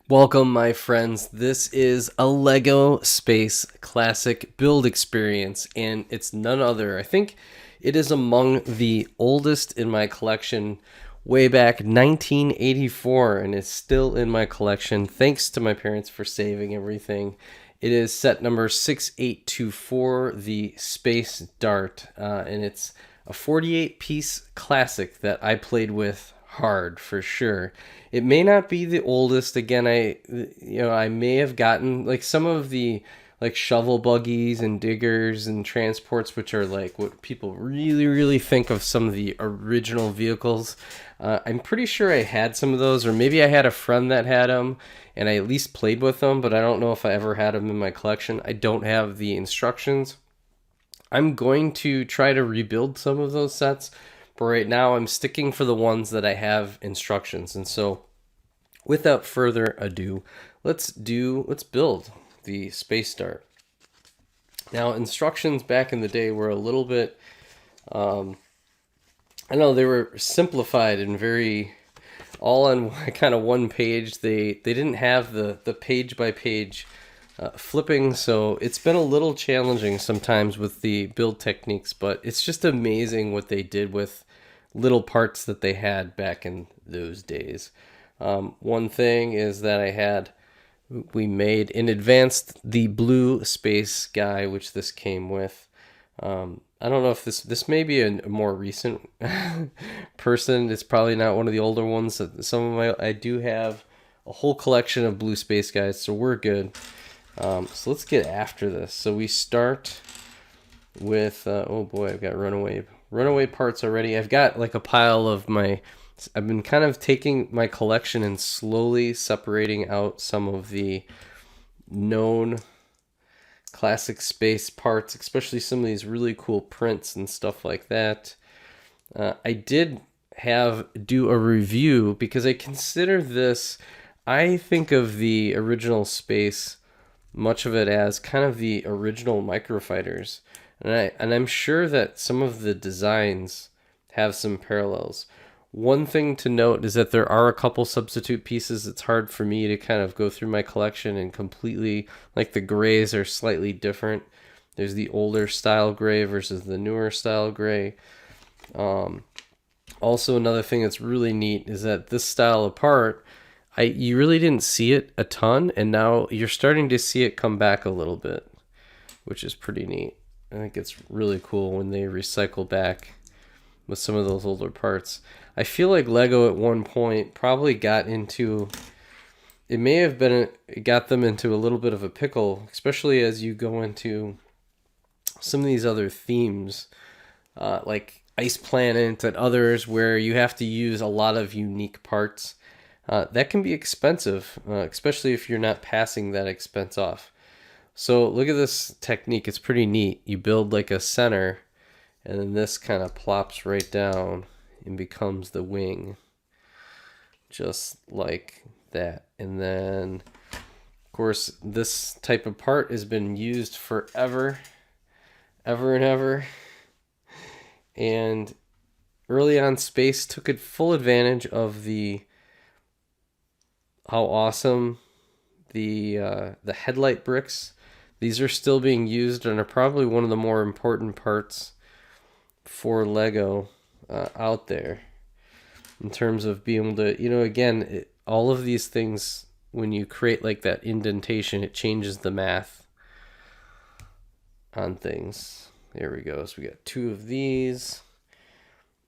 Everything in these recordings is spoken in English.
Welcome, my friends. This is a Lego Space Classic build experience, and it's none other. I think it is among the oldest in my collection, way back 1984, and it's still in my collection. Thanks to my parents for saving everything. It is set number 6824, the Space Dart, and it's a 48 piece classic that I played with hard for sure. It may not be the oldest. Again, I may have gotten like some of the like shovel buggies and diggers and transports, which are like what people really think of some of the original vehicles. I'm pretty sure I had some of those, or maybe I had a friend that had them, and I at least played with them, but I don't know if I ever had them in my collection. I don't have the instructions. I'm going to try to rebuild some of those sets, but right now I'm sticking for the ones that I have instructions. And so without further ado, let's build the Space Dart. Now, instructions back in the day were a little bit I know they were simplified and very all on kind of one page. They didn't have the page by page flipping, so it's been a little challenging sometimes with the build techniques, but it's just amazing what they did with little parts that they had back in those days. One thing is that we made in advance the blue space guy, which this came with. I don't know if this may be a more recent person. It's probably not one of the older ones. I do have a whole collection of blue space guys, so we're good. So let's get after this. So we start with oh boy, I've got runaway parts already. I've got like a pile of my. I've been kind of taking my collection and slowly separating out some of the known classic space parts, especially some of these really cool prints and stuff like that. I did do a review because I consider this. I think of the original space, much of it as kind of the original microfighters, and I'm sure that some of the designs have some parallels. One thing to note is that there are a couple substitute pieces. It's hard for me to kind of go through my collection and completely, like the grays are slightly different. There's the older style gray versus the newer style gray. Also, another thing that's really neat is that this style of part, you really didn't see it a ton, and now you're starting to see it come back a little bit, which is pretty neat. I think it's really cool when they recycle back with some of those older parts. I feel like Lego at one point probably got into it may have been it got them into a little bit of a pickle, especially as you go into some of these other themes, like Ice Planet and others, where you have to use a lot of unique parts. That can be expensive, especially if you're not passing that expense off. So look at this technique. It's pretty neat. You build like a center, and then this kind of plops right down and becomes the wing, just like that. And then, of course, this type of part has been used forever, ever and ever. And early on, Space took it full advantage of how awesome the headlight bricks. These are still being used and are probably one of the more important parts for Lego out there in terms of being able to, again, all of these things, when you create like that indentation, it changes the math on things. There we go. So we got two of these.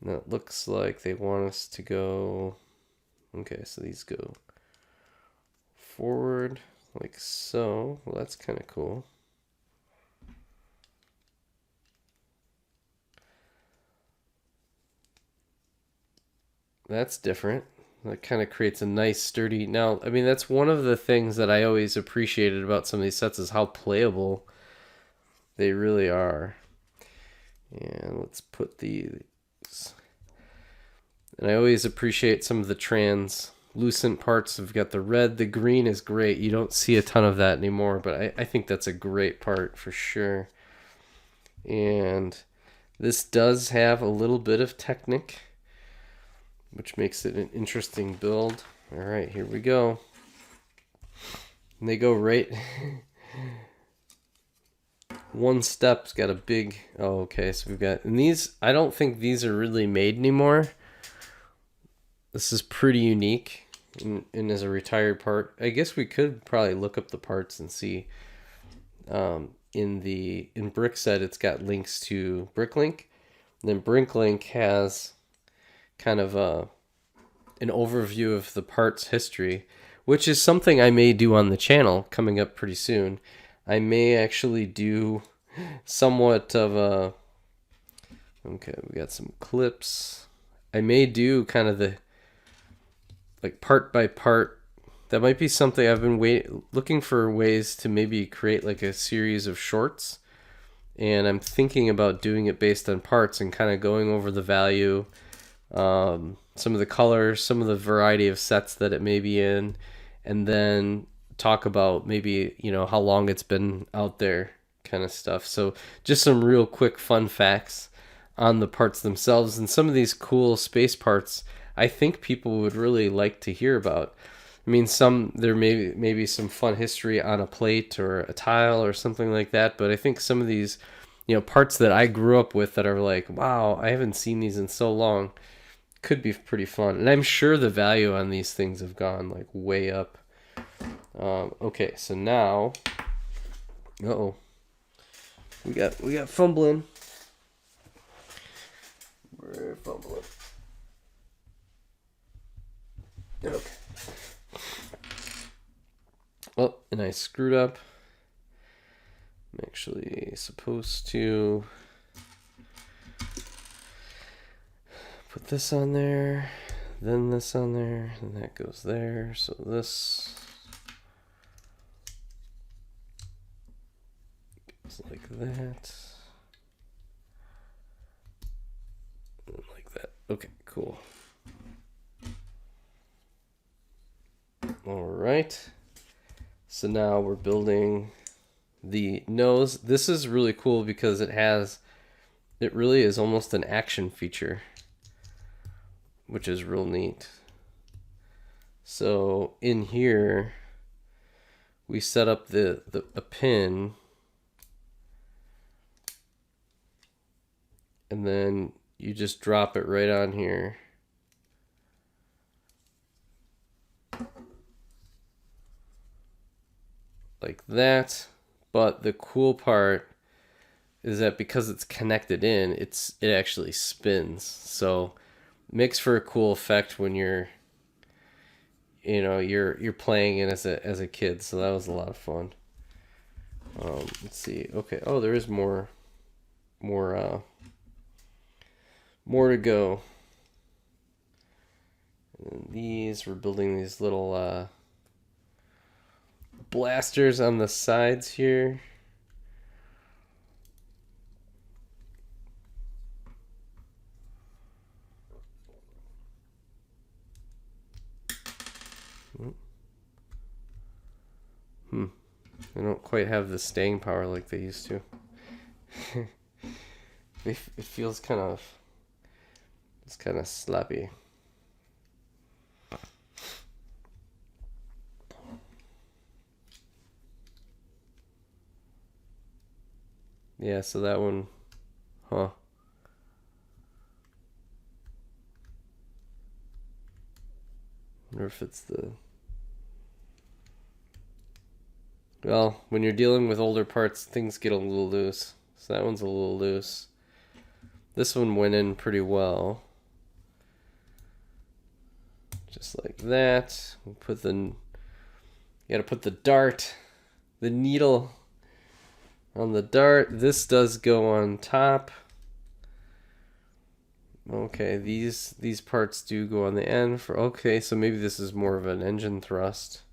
Now it looks like they want us to go. Okay, so these go forward like so. Well, that's kind of cool. That's different. That kind of creates a nice sturdy. Now, I mean, that's one of the things that I always appreciated about some of these sets is how playable they really are. And let's put these. And I always appreciate some of the translucent parts. We've got the red, the green is great. You don't see a ton of that anymore, but I think that's a great part for sure. And this does have a little bit of Technic, which makes it an interesting build. All right, here we go. And they go right. One step's got a big. Oh, okay. So we've got. And these, I don't think these are really made anymore. This is pretty unique. And as a retired part, I guess we could probably look up the parts and see. In Brickset, it's got links to Bricklink. And then Bricklink has kind of an overview of the parts history, which is something I may do on the channel coming up pretty soon. I may actually do somewhat of a... Okay, we got some clips. I may do kind of the like part by part. That might be something I've been looking for ways to maybe create like a series of shorts. And I'm thinking about doing it based on parts and kind of going over the value, some of the colors, some of the variety of sets that it may be in, and then talk about maybe, how long it's been out there kind of stuff. So just some real quick fun facts on the parts themselves, and some of these cool space parts I think people would really like to hear about. I mean, there may be some fun history on a plate or a tile or something like that, but I think some of these, parts that I grew up with that are like, wow, I haven't seen these in so long, could be pretty fun. And I'm sure the value on these things have gone like way up. Okay, so now, we got fumbling. We're fumbling. Okay. Oh, and I screwed up. I'm actually supposed to put this on there, then this on there, and that goes there. So this goes like that. And like that. Okay, cool. All right. So now we're building the nose. This is really cool because it really is almost an action feature, which is real neat. So in here, we set up a pin, and then you just drop it right on here. Like that. But the cool part is that because it's connected in, it actually spins. So it makes for a cool effect when you're playing it as a kid. So that was a lot of fun. Let's see. Okay. Oh, there is more to go. And we're building these little blasters on the sides here. They don't quite have the staying power like they used to. It feels it's kind of slappy. Yeah, so that one, huh? I wonder if it's well, when you're dealing with older parts, things get a little loose. So that one's a little loose. This one went in pretty well. Just like that. You gotta put the dart, the needle on the dart. This does go on top. Okay, these parts do go on the end okay, so maybe this is more of an engine thrust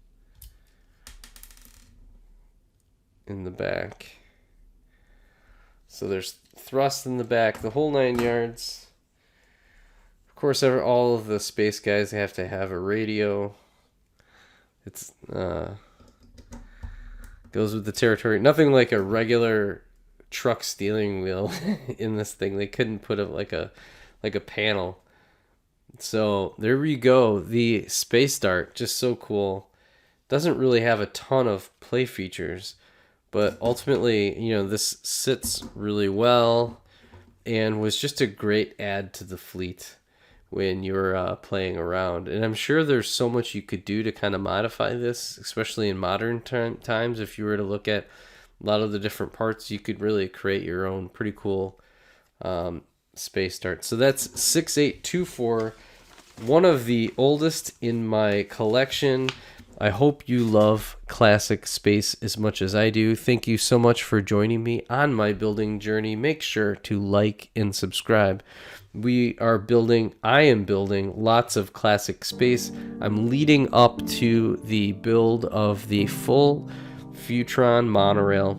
in the back. So there's thrust in the back, the whole 9 yards. Of course, all of the space guys have to have a radio. It's goes with the territory. Nothing like a regular truck steering wheel in this thing. They couldn't put it like a panel. So there we go. The space dart, just so cool. doesn't really have a ton of play features, but ultimately, this sits really well and was just a great add to the fleet when you're playing around. And I'm sure there's so much you could do to kind of modify this, especially in modern times. If you were to look at a lot of the different parts, you could really create your own pretty cool space dart. So that's 6824, one of the oldest in my collection. I hope you love classic space as much as I do. Thank you so much for joining me on my building journey. Make sure to like and subscribe. I am building lots of classic space. I'm leading up to the build of the full Futron monorail,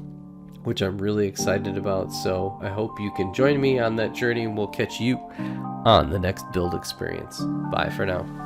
which I'm really excited about. So I hope you can join me on that journey, and we'll catch you on the next build experience. Bye for now.